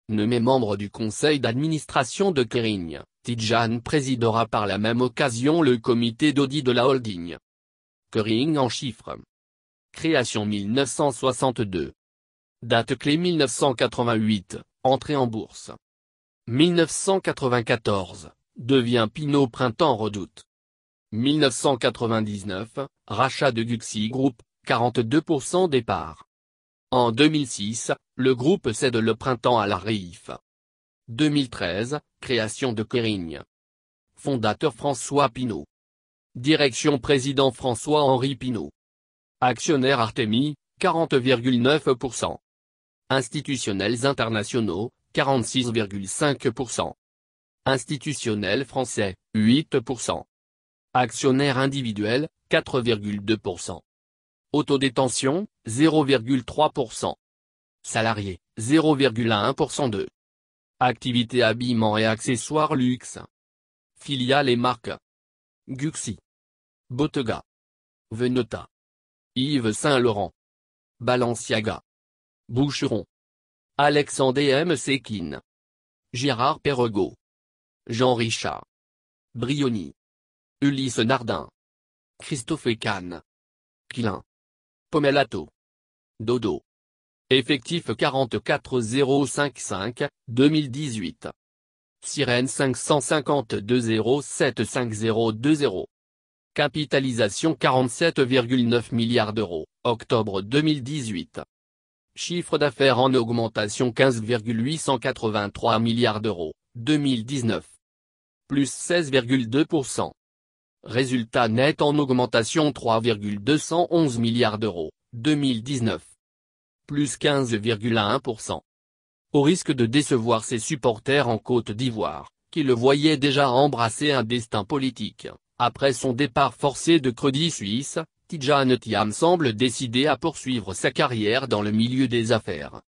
nommé membre du conseil d'administration de Kering, Tidjane présidera par la même occasion le comité d'audit de la holding. Kering en chiffres. Création 1962. Date clé 1988, entrée en bourse. 1994, devient Pinot Printemps Redoute. 1999, rachat de Guxi Group, 42% des parts. En 2006, le groupe cède le Printemps à la REIF. 2013, création de Kering. Fondateur François Pinault. Direction président François-Henri Pinault. Actionnaire Artémis, 40,9%. Institutionnels internationaux, 46,5%. Institutionnels français, 8%. Actionnaires individuels, 4,2%. Autodétention, 0,3%. Salariés, 0,1% de. Activité habillement et accessoires luxe. Filiales et marques. Guxi. Bottega. Veneta. Yves Saint Laurent. Balenciaga. Boucheron. Alexandre M. Sekin. Gérard Perregaux. Jean Richard. Brioni. Ulysse Nardin. Christophe Kahn. Quilin. Pomelato. Dodo. Effectif 44055, 2018. Sirène 552 075020. Capitalisation 47,9 milliards d'euros, octobre 2018. Chiffre d'affaires en augmentation 15,883 milliards d'euros, 2019. Plus 16,2%. Résultat net en augmentation 3,211 milliards d'euros, 2019. Plus 15,1%. Au risque de décevoir ses supporters en Côte d'Ivoire, qui le voyaient déjà embrasser un destin politique, après son départ forcé de Crédit Suisse, Tidjane Thiam semble décidé à poursuivre sa carrière dans le milieu des affaires.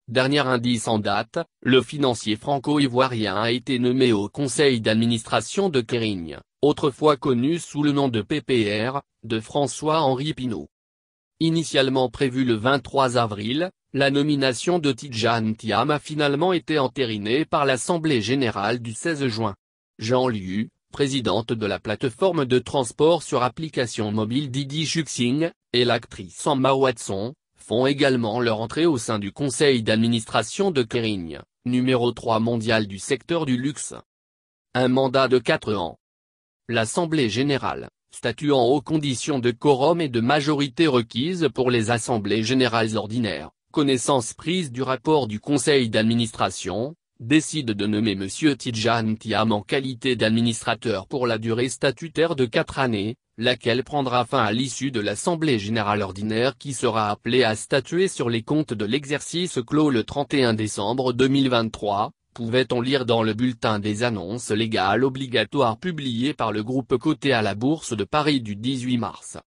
Dernier indice en date, le financier franco-ivoirien a été nommé au conseil d'administration de Kering, autrefois connu sous le nom de PPR, de François-Henri Pinault. Initialement prévue le 23 avril, la nomination de Tidjane Thiam a finalement été entérinée par l'Assemblée générale du 16 juin. Jean Liu, présidente de la plateforme de transport sur application mobile Didi Chuxing, et l'actrice Emma Watson, font également leur entrée au sein du conseil d'administration de Kering, numéro 3 mondial du secteur du luxe. Un mandat de 4 ans. L'Assemblée générale, statuant aux conditions de quorum et de majorité requises pour les assemblées générales ordinaires, connaissance prise du rapport du conseil d'administration, décide de nommer M. Tidjane Thiam en qualité d'administrateur pour la durée statutaire de 4 années, laquelle prendra fin à l'issue de l'Assemblée générale ordinaire qui sera appelée à statuer sur les comptes de l'exercice clos le 31 décembre 2023, pouvait-on lire dans le bulletin des annonces légales obligatoires publié par le groupe coté à la Bourse de Paris du 18 mars.